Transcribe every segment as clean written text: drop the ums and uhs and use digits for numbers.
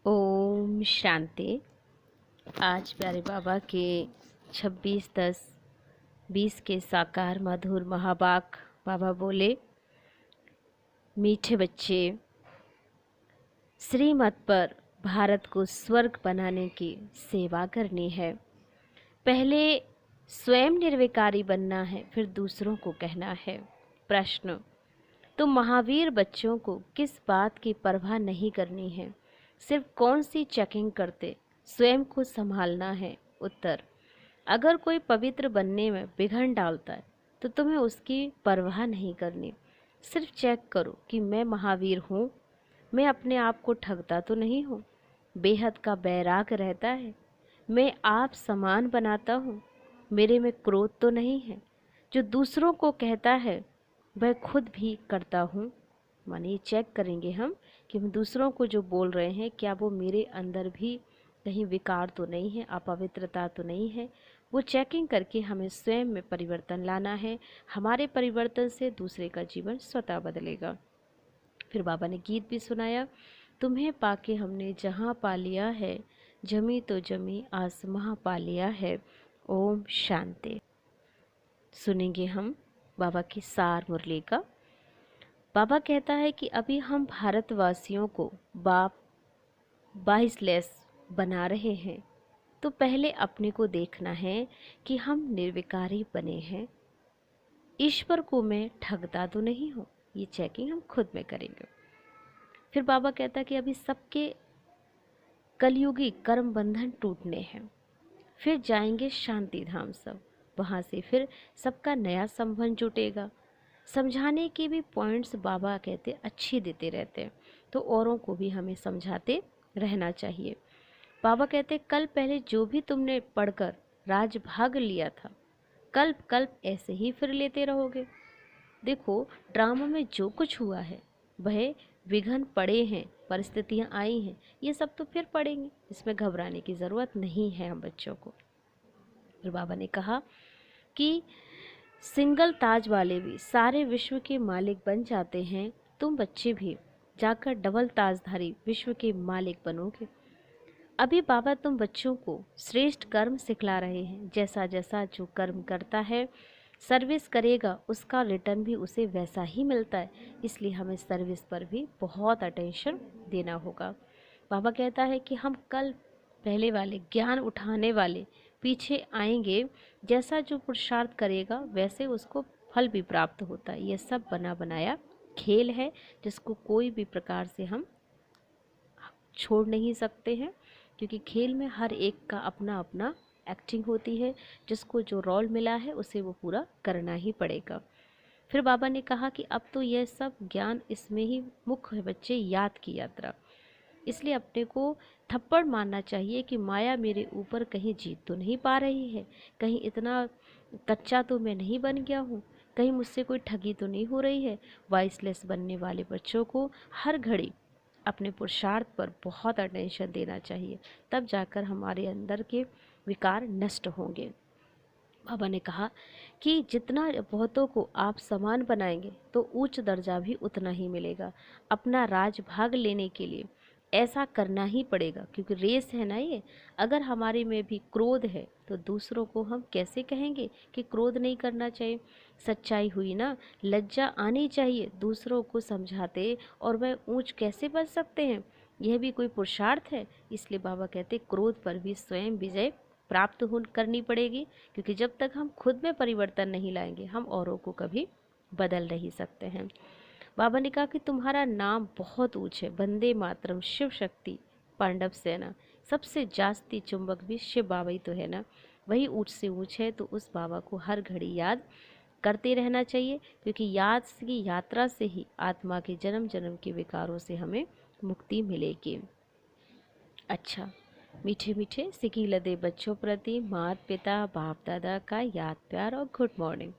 ओम शांति। आज प्यारे बाबा के 26/10/20 के साकार मधुर महावाक बाबा बोले, मीठे बच्चे, श्रीमत पर भारत को स्वर्ग बनाने की सेवा करनी है। पहले स्वयं निर्विकारी बनना है, फिर दूसरों को कहना है। प्रश्न: तुम महावीर बच्चों को किस बात की परवाह नहीं करनी है? सिर्फ कौन सी चेकिंग करते स्वयं को संभालना है? उत्तर: अगर कोई पवित्र बनने में विघ्न डालता है तो तुम्हें उसकी परवाह नहीं करनी। सिर्फ चेक करो कि मैं महावीर हूँ, मैं अपने आप को ठगता तो नहीं हूँ, बेहद का बैराग रहता है, मैं आप समान बनाता हूँ, मेरे में क्रोध तो नहीं है, जो दूसरों को कहता है वह खुद भी करता हूँ। मानिए चेक करेंगे हम कि हम दूसरों को जो बोल रहे हैं क्या वो मेरे अंदर भी कहीं विकार तो नहीं है, अपवित्रता तो नहीं है। वो चेकिंग करके हमें स्वयं में परिवर्तन लाना है। हमारे परिवर्तन से दूसरे का जीवन स्वतः बदलेगा। फिर बाबा ने गीत भी सुनाया, तुम्हें पाके हमने जहाँ पा लिया है, जमी तो जमी आसमां पा लिया है। ओम शांति। सुनेंगे हम बाबा की सार मुरली का। बाबा कहता है कि अभी हम भारतवासियों को बाप बाइसलेस बना रहे हैं, तो पहले अपने को देखना है कि हम निर्विकारी बने हैं। ईश्वर को मैं ठगता तो नहीं हूँ, ये चेकिंग हम खुद में करेंगे। फिर बाबा कहता है कि अभी सबके कलयुगी कर्म बंधन टूटने हैं, फिर जाएंगे शांति धाम सब, वहाँ से फिर सबका नया संबंध जुटेगा। समझाने के भी पॉइंट्स बाबा कहते अच्छी देते रहते हैं, तो औरों को भी हमें समझाते रहना चाहिए। बाबा कहते कल पहले जो भी तुमने पढ़कर राजभाग लिया था, कल्प कल्प ऐसे ही फिर लेते रहोगे। देखो ड्रामा में जो कुछ हुआ है वह विघ्न पड़े हैं, परिस्थितियां आई हैं, ये सब तो फिर पड़ेंगी, इसमें घबराने की ज़रूरत नहीं है हम बच्चों को। फिर बाबा ने कहा कि सिंगल ताज वाले भी सारे विश्व के मालिक बन जाते हैं, तुम बच्चे भी जाकर डबल ताजधारी विश्व के मालिक बनोगे। अभी बाबा तुम बच्चों को श्रेष्ठ कर्म सिखला रहे हैं। जैसा जैसा जो कर्म करता है, सर्विस करेगा, उसका रिटर्न भी उसे वैसा ही मिलता है। इसलिए हमें सर्विस पर भी बहुत अटेंशन देना होगा। बाबा कहता है कि हम कल पहले वाले ज्ञान उठाने वाले पीछे आएंगे, जैसा जो पुरुषार्थ करेगा वैसे उसको फल भी प्राप्त होता है। यह सब बना बनाया खेल है, जिसको कोई भी प्रकार से हम छोड़ नहीं सकते हैं, क्योंकि खेल में हर एक का अपना अपना एक्टिंग होती है। जिसको जो रोल मिला है उसे वो पूरा करना ही पड़ेगा। फिर बाबा ने कहा कि अब तो यह सब ज्ञान इसमें ही मुख्य है बच्चे, याद की यात्रा। इसलिए अपने को थप्पड़ मारना चाहिए कि माया मेरे ऊपर कहीं जीत तो नहीं पा रही है, कहीं इतना कच्चा तो मैं नहीं बन गया हूँ, कहीं मुझसे कोई ठगी तो नहीं हो रही है। वाइसलेस बनने वाले बच्चों को हर घड़ी अपने पुरुषार्थ पर बहुत अटेंशन देना चाहिए, तब जाकर हमारे अंदर के विकार नष्ट होंगे। बाबा ने कहा कि जितना बहुतों को आप समान बनाएंगे तो उच्च दर्जा भी उतना ही मिलेगा। अपना राजभाग लेने के लिए ऐसा करना ही पड़ेगा, क्योंकि रेस है ना ये। अगर हमारे में भी क्रोध है तो दूसरों को हम कैसे कहेंगे कि क्रोध नहीं करना चाहिए? सच्चाई हुई ना, लज्जा आनी चाहिए दूसरों को समझाते, और वह ऊंच कैसे बन सकते हैं? यह भी कोई पुरुषार्थ है। इसलिए बाबा कहते क्रोध पर भी स्वयं विजय प्राप्त हो करनी पड़ेगी, क्योंकि जब तक हम खुद में परिवर्तन नहीं लाएंगे हम औरों को कभी बदल नहीं सकते हैं। बाबा ने कहा कि तुम्हारा नाम बहुत ऊंच है, वंदे मातरम, शिव शक्ति, पांडव सेना, सबसे जास्ती चुंबक भी शिव बाबा ही तो है ना, वही ऊंच से ऊंच है। तो उस बाबा को हर घड़ी याद करते रहना चाहिए, क्योंकि याद की यात्रा से ही आत्मा के जन्म जन्म के विकारों से हमें मुक्ति मिलेगी। अच्छा, मीठे मीठे सिकी लदे बच्चों प्रति माता पिता बाप दादा का याद प्यार और गुड मॉर्निंग।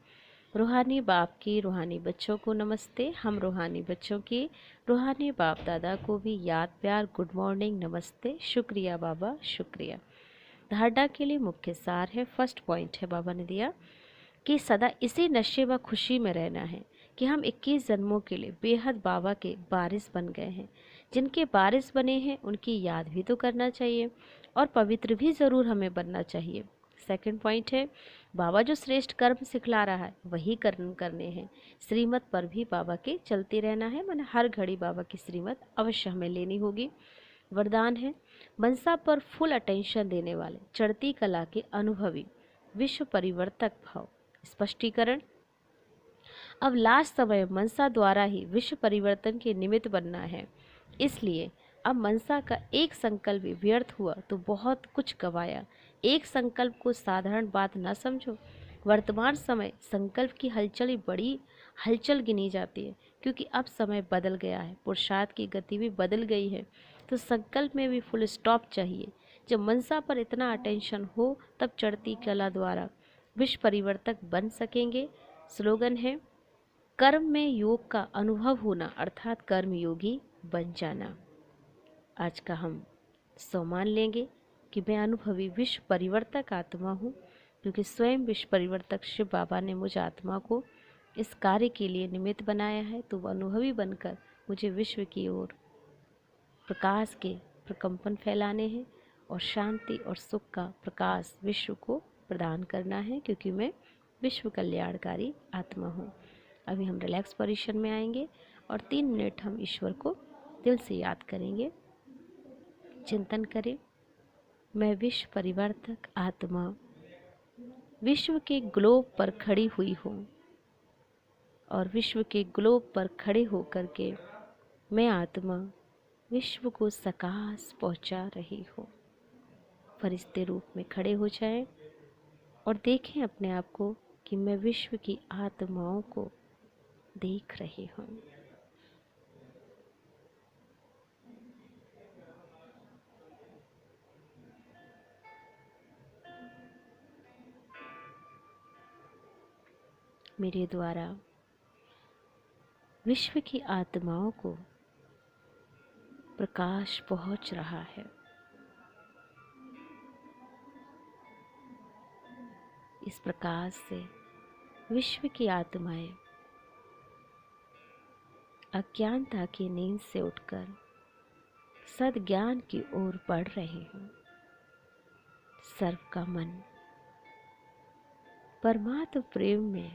रूहानी बाप की रूहानी बच्चों को नमस्ते। हम रूहानी बच्चों की रूहानी बाप दादा को भी याद प्यार, गुड मॉर्निंग, नमस्ते, शुक्रिया बाबा, शुक्रिया। धारणा के लिए मुख्य सार है, फर्स्ट पॉइंट है बाबा ने दिया कि सदा इसी नशे व खुशी में रहना है कि हम 21 जन्मों के लिए बेहद बाबा के वारिस बन गए हैं। जिनके वारिस बने हैं उनकी याद भी तो करना चाहिए और पवित्र भी ज़रूर हमें बनना चाहिए। सेकंड पॉइंट है, बाबा जो श्रेष्ठ कर्म सिखला रहा है वही कर्म करने हैं। श्रीमत पर भी बाबा के चलते रहना है, मैंने हर घड़ी बाबा की श्रीमत अवश्य हमें लेनी होगी। वरदान है, मनसा पर फुल अटेंशन देने वाले, चढ़ती कला के अनुभवी, विश्व परिवर्तक भाव। स्पष्टीकरण, अब लास्ट समय मनसा द्वारा ही विश्व परिवर्तन के निमित्त बनना है, इसलिए अब मनसा का एक संकल्प भी व्यर्थ हुआ तो बहुत कुछ गवाया। एक संकल्प को साधारण बात न समझो। वर्तमान समय संकल्प की हलचल ही बड़ी हलचल गिनी जाती है, क्योंकि अब समय बदल गया है, पुरुषार्थ की गति भी बदल गई है, तो संकल्प में भी फुल स्टॉप चाहिए। जब मनसा पर इतना अटेंशन हो तब चढ़ती कला द्वारा विश्व परिवर्तक बन सकेंगे। स्लोगन है, कर्म में योग का अनुभव होना अर्थात कर्म योगी बन जाना। आज का हम सम्मान लेंगे कि मैं अनुभवी विश्व परिवर्तक आत्मा हूँ, क्योंकि स्वयं विश्व परिवर्तक शिव बाबा ने मुझ आत्मा को इस कार्य के लिए निमित्त बनाया है। तो वह अनुभवी बनकर मुझे विश्व की ओर प्रकाश के प्रकंपन फैलाने हैं और शांति और सुख का प्रकाश विश्व को प्रदान करना है, क्योंकि मैं विश्व कल्याणकारी आत्मा हूँ। अभी हम रिलैक्स पोजीशन में आएंगे और 3 मिनट हम ईश्वर को दिल से याद करेंगे। चिंतन करें, मैं विश्व परिवर्तक आत्मा विश्व के ग्लोब पर खड़ी हुई हूँ और विश्व के ग्लोब पर खड़े होकर के मैं आत्मा विश्व को सकाश पहुँचा रही हूँ। फरिश्ते रूप में खड़े हो जाएं और देखें अपने आप को कि मैं विश्व की आत्माओं को देख रही हूँ। मेरे द्वारा विश्व की आत्माओं को प्रकाश पहुंच रहा है। इस प्रकाश से विश्व की आत्माएं अज्ञानता की नींद से उठकर सद्ज्ञान की ओर बढ़ रहे हैं। सर्व का मन परमात्म प्रेम में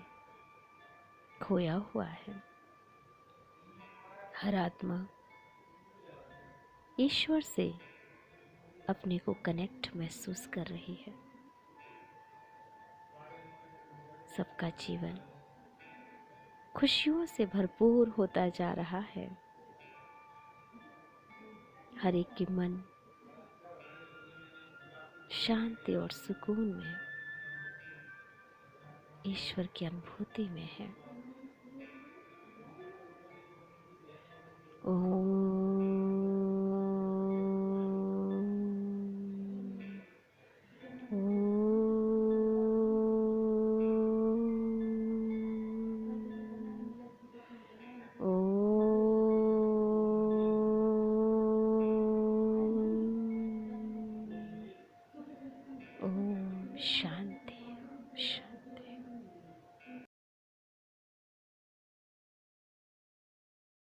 खोया हुआ है। हर आत्मा ईश्वर से अपने को कनेक्ट महसूस कर रही है। सबका जीवन खुशियों से भरपूर होता जा रहा है। हर एक की मन शांति और सुकून में ईश्वर की अनुभूति में है। ओम शांति।